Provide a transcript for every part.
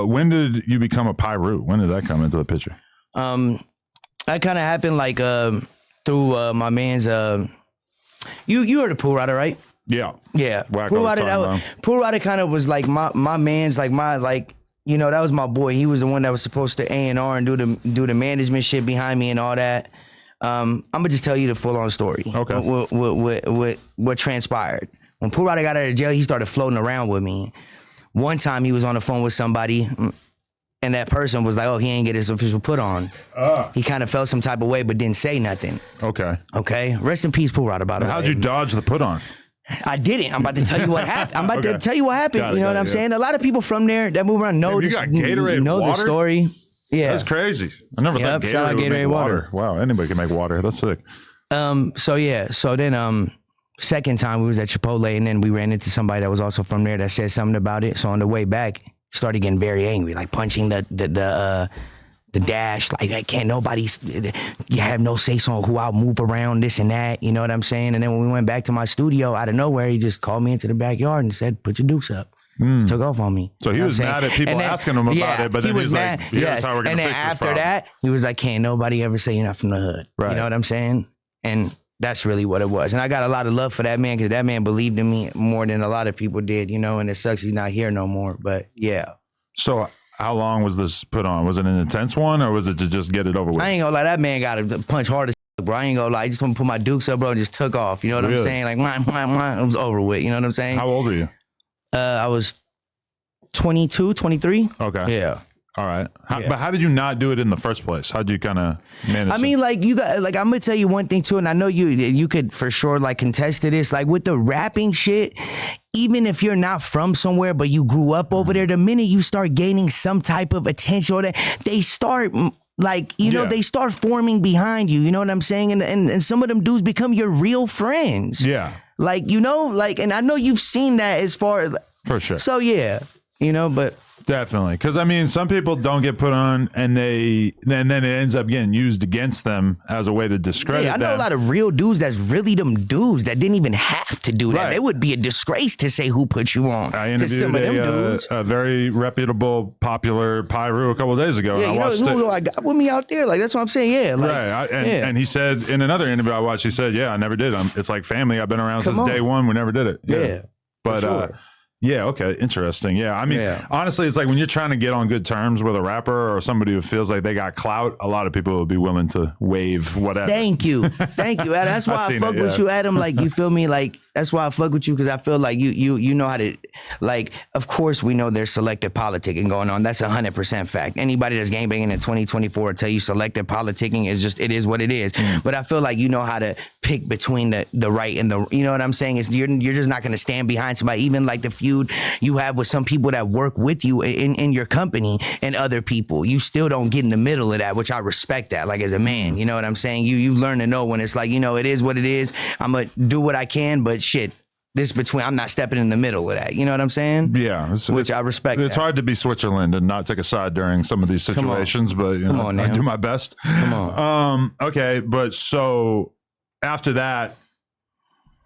when did you become a Piru? When did that come into the picture? That kind of happened like through my man's. You heard of Pool Rider, right? Yeah. Yeah. Pool Rider kind of was like my man's, like you know, that was my boy. He was the one that was supposed to A&R and do the management shit behind me and all that. I'm gonna just tell you the full on story. Okay. What transpired when Pool Rider got out of jail? He started floating around with me. One time he was on the phone with somebody, and that person was like, "Oh, he ain't get his official put on." He kind of felt some type of way, but didn't say nothing. Okay. Rest in peace, Pool Rider. By the way. How'd you dodge the put on? I didn't. I'm about to tell you what happened. I'm about to tell you what happened. You know what I'm saying? A lot of people from there that move around know this. You got Gatorade know water? the story. Yeah, that's crazy. I never thought Gatorade would make water. Wow, anybody can make water. That's sick. So then second time we was at Chipotle, and then we ran into somebody that was also from there that said something about it. So on the way back, he started getting very angry, like punching the dash, like can't nobody, you have no say so on who I'll move around, this and that, you know what I'm saying? And then when we went back to my studio, out of nowhere, he just called me into the backyard and said, "Put your dukes up." Just took off on me. So he was mad at people asking him about it, but then he was like, "Here's how we're gonna fix this problem." And then after that, he was like, "Can't nobody ever say you're not from the hood." Right. You know what I'm saying? And that's really what it was. And I got a lot of love for that man, because that man believed in me more than a lot of people did, you know, and it sucks he's not here no more, but yeah. So how long was this put on? Was it an intense one, or was it to just get it over with? I ain't gonna lie, that man got to punch hard as bro. I ain't gonna lie, I just want to put my dukes up, bro, and just took off. You know what I'm saying? Like, it was over with. You know what I'm saying? How old are you? I was 22, 23. Okay. Yeah. All right. But how did you not do it in the first place? How'd you kind of manage I mean, like, you got, like, I'm gonna tell you one thing too, and I know you could for sure like contest to this, like with the rapping shit, even if you're not from somewhere, but you grew up over there, the minute you start gaining some type of attention or that, they start like, you know, they start forming behind you, you know what I'm saying? And some of them dudes become your real friends. Yeah. Like, you know, like, and I know you've seen that as far as. For sure. So yeah, you know, but. Definitely. Because, I mean, some people don't get put on and then it ends up getting used against them as a way to discredit them. I know a lot of real dudes that's really them dudes that didn't even have to do that. Right. It would be a disgrace to say who put you on. I interviewed a very reputable, popular Piru a couple of days ago. Yeah, and you know who I got with me out there? Like, that's what I'm saying. Yeah. Like, right. And he said in another interview I watched, he said, "Yeah, I never did. It's like family. I've been around since day one. We never did it." Yeah. But, sure. Yeah, okay, interesting. Yeah, I mean, honestly, it's like when you're trying to get on good terms with a rapper or somebody who feels like they got clout, a lot of people will be willing to waive whatever. Thank you. That's why I fuck with you, Adam. Like, you feel me? Like, that's why I fuck with you, because I feel like you know how to, like, of course we know there's selective politicking going on. That's 100% fact. Anybody that's gangbanging in 2024 tell you selective politicking is just, it is what it is. But I feel like you know how to pick between the right and the, you know what I'm saying? Is you're just not going to stand behind somebody, even like the feud you have with some people that work with you in your company and other people. You still don't get in the middle of that, which I respect that, like, as a man, you know what I'm saying? You learn to know when it's like, you know, it is what it is. I'm going to do what I can, but shit, I'm not stepping in the middle of that. You know what I'm saying? Yeah. Which I respect. It's hard to be Switzerland and not take a side during some of these situations, but you know, I do my best. Come on. Okay. But so after that,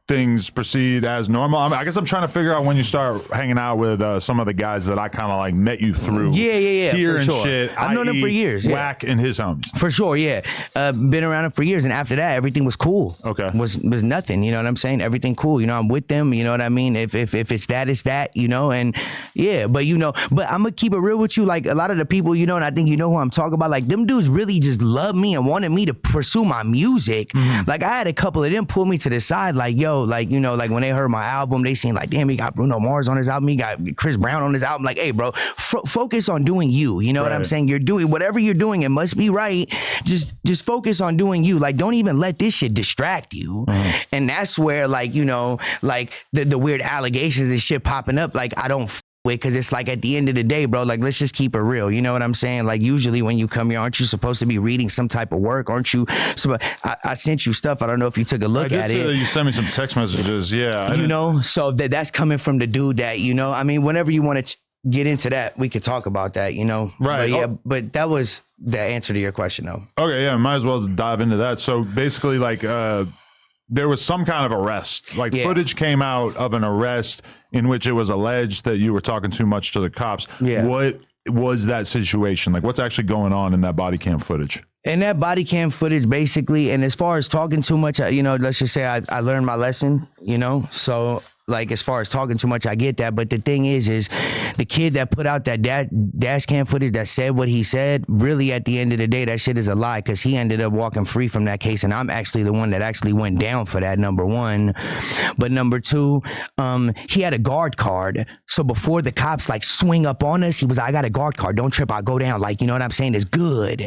things proceed as normal. I guess I'm trying to figure out when you start hanging out with some of the guys that I kind of like met you through. Yeah. Here and sure. shit. I've known them for years. Wack and his homies. For sure, yeah. Been around them for years, and after that, everything was cool. Okay. Was nothing, you know what I'm saying? Everything cool. You know, I'm with them, you know what I mean? If it's that, it's that, you know, and yeah, but you know, but I'm gonna keep it real with you. Like, a lot of the people, you know, and I think you know who I'm talking about, like, them dudes really just loved me and wanted me to pursue my music. Like, I had a couple of them pull me to the side, like, yo, like, you know, like, when they heard my album, they seen like, damn, he got Bruno Mars on his album, he got Chris Brown on his album. Like, hey, bro, focus on doing you. You know what I'm saying? You're doing whatever you're doing. It must be right. Just focus on doing you. Like, don't even let this shit distract you. And that's where, like, you know, like the weird allegations and shit popping up. Like, I don't with, because it's like, at the end of the day, bro, like, let's just keep it real. You know what I'm saying? Like, usually when you come here, aren't you supposed to be reading some type of work? Aren't you? So I sent you stuff. I don't know if you took a look at it. You sent me some text messages. Yeah. You know, so that's coming from the dude that, you know, I mean, whenever you want to get into that, we could talk about that, you know? Right. But yeah, but that was the answer to your question, though. Okay. Yeah. Might as well dive into that. So basically, like, there was some kind of arrest. Like, footage came out of an arrest in which it was alleged that you were talking too much to the cops. Yeah. was that situation? Like, what's actually going on in that body cam footage? And that body cam footage, basically, and as far as talking too much, you know, let's just say I learned my lesson, you know, so like as far as talking too much, I get that. But the thing is the kid that put out that dash cam footage that said what he said, really at the end of the day, that shit is a lie, because he ended up walking free from that case. And I'm actually the one that actually went down for that, number one. But number two, he had a guard card. So before the cops like swing up on us, he was like, I got a guard card. Don't trip. I'll go down. Like, you know what I'm saying? It's good.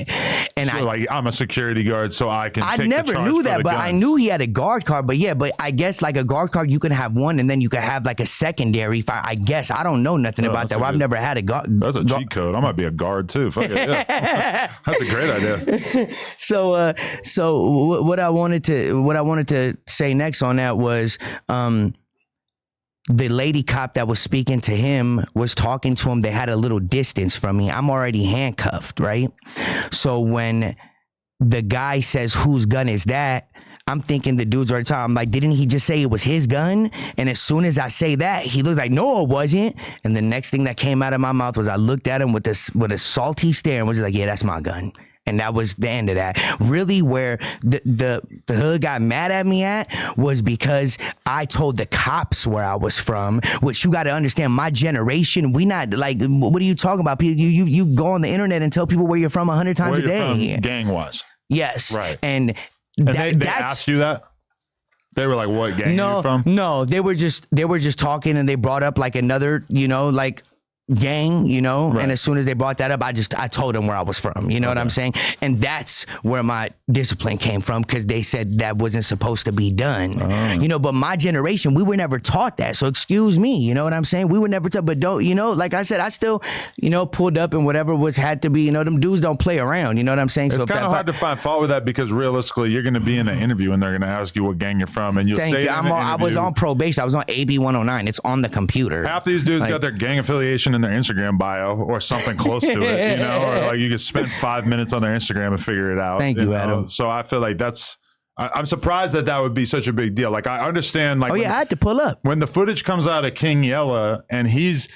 And so like, I'm a security guard, so I can I take never the charge knew for that, the but guns. I knew he had a guard card. But yeah, but I guess like a guard card, you can have one and then you could have like a secondary. I guess I don't know nothing about that. Well, I've never had a guard. That's a cheat code. I might be a guard too. Fuck it. Yeah. That's a great idea. So what I wanted to say next on that was, the lady cop that was speaking to him was talking to him. They had a little distance from me. I'm already handcuffed, right? So when the guy says, whose gun is that? I'm thinking the dude's already talking. I'm like, didn't he just say it was his gun? And as soon as I say that, he looks like, no, it wasn't. And the next thing that came out of my mouth was I looked at him with a salty stare and was just like, yeah, that's my gun. And that was the end of that. Really, where the hood got mad at me at was because I told the cops where I was from, which you got to understand, my generation, we not like, what are you talking about? You go on the internet and tell people where you're from 100 times Where a you're day. from, gang-wise. Yes. Right. And they asked you that? They were like, what gang are you from? No, they were just talking and they brought up like another, you know, like gang, you know, Right. and as soon as they brought that up, I told them where I was from, you know what I'm saying? And that's where my discipline came from, because they said that wasn't supposed to be done, you know, but my generation, we were never taught that. So excuse me, you know what I'm saying? We were never taught, but don't, you know, like I said, I still, you know, pulled up and whatever had to be, you know, them dudes don't play around, you know what I'm saying? It's so kind of hard to find fault with that, because realistically, you're going to be in an interview and they're going to ask you what gang you're from, and you'll Thank say you. it in an I was interview. on probation. I was on AB 109. It's on the computer. Half these dudes Like- got their gang affiliation in their Instagram bio or something close to it, you know, or like you could spend 5 minutes on their Instagram and figure it out. Thank you, know? Adam. So I feel like I'm surprised that would be such a big deal. Like, I understand, like, Oh yeah, I had to pull up. when the footage comes out of King Yella and he's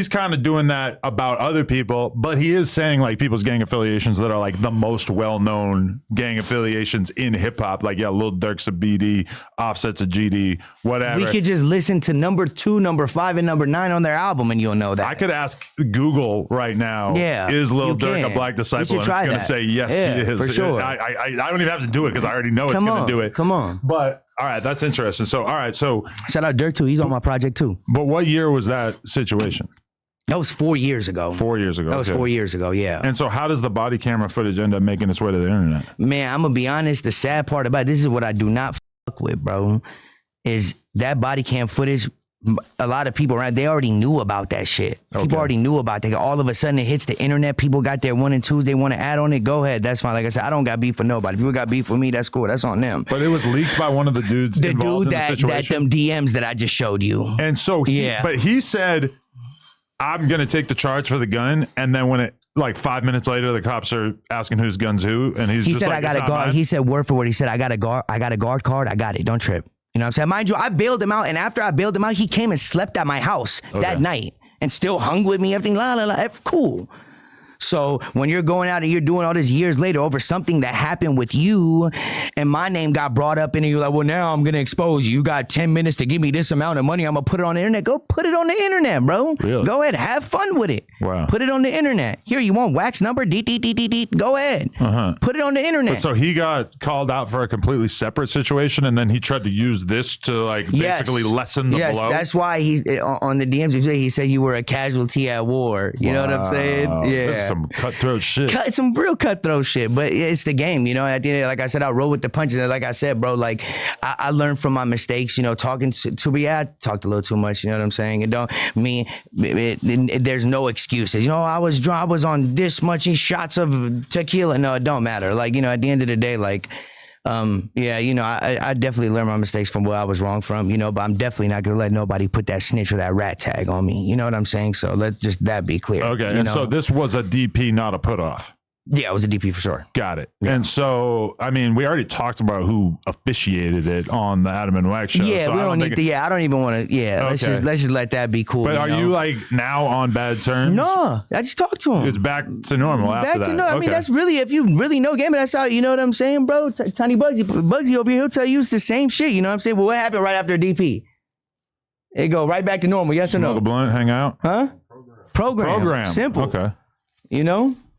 kind of doing that about other people, but he is saying like people's gang affiliations that are like the most well-known gang affiliations in hip hop. Like, yeah, Lil Durk's a BD, Offset's a GD, whatever. We could just listen to number 2, number 5, and number 9 on their album, and you'll know that. I could ask Google right now, Yeah, is Lil you Durk can. a black We disciple? should And it's try going to that. say, yes, Yeah, he is. for sure. I don't even have to do it because I already know it's Come going to on, do it. come on. But, all right, that's interesting. So, all right, so, Shout out Dirk too. He's on my project too. but what year was that situation? That was 4 years ago. 4 years ago. That was okay. 4 years ago. Yeah. And so how does the body camera footage end up making its way to the internet? Man, I'm gonna be honest. The sad part about this is what I do not fuck with, bro. Is that body cam footage? A lot of people around, they already knew about that shit. Okay. People already knew about that. All of a sudden it hits the internet. People got their 1 and 2s. They want to add on it. Go ahead. That's fine. Like I said, I don't got beef with nobody. People got beef with me. That's cool. That's on them. But it was leaked by one of the dudes The involved dude in the that situation. them DMs that I just showed you. And so Yeah. but he said, I'm going to take the charge for the gun. And then when it, like 5 minutes later, the cops are asking whose gun's who. And he's He just said, like, I got "It's a not guard. mine." He said word for word. He said, I got a guard card. I got it. Don't trip. You know what I'm saying? Mind you, I bailed him out. And after I bailed him out, he came and slept at my house that night and still hung with me. Everything, la, la, la. Cool. So when you're going out and you're doing all this years later over something that happened with you and my name got brought up and you're like, well, now I'm going to expose you. You got 10 minutes to give me this amount of money. I'm going to put it on the internet. Go put it on the internet, bro. Really? Go ahead. Have fun with it. Wow. Put it on the internet. Here, you want wax number? Go ahead. Put it on the internet. So he got called out for a completely separate situation, and then he tried to use this to like basically lessen the blow. That's why he's on the DMs. He said you were a casualty at war. You know what I'm saying? Wow. Yeah. This is some cutthroat shit. Some real cutthroat shit, but it's the game, you know. At the end, like I said, I roll with the punches. And like I said, bro, like I learned from my mistakes. You know, talking to me, I talked a little too much. You know what I'm saying? And there's no excuses. You know, I was drunk. I was on this much shots of tequila. No, it don't matter. Like, you know, at the end of the day, like. Yeah, you know, I definitely learned my mistakes from where I was wrong from, you know, but I'm definitely not going to let nobody put that snitch or that rat tag on me. You know what I'm saying? So let's just that be clear. Okay. You And know? so this was a DP, not a put off. Yeah, I was a DP for sure. Got it. And so, I mean, we already talked about who officiated it on the Adam and Wax show. Yeah, so we don't need to. Yeah, I don't even want to. Yeah, Okay. let's just let that be cool. But are you like now on bad terms? No, I just talked to him. It's back to normal after that. I mean, that's really, if you really know gaming, that's how, you know what I'm saying, bro? Tiny Bugsy over here, he'll tell you it's the same shit. You know what I'm saying? Well, what happened right after DP? It go right back to normal. Yes or no? Smoke a blunt, hang out. Huh? Program. Program. Simple. Okay. You know?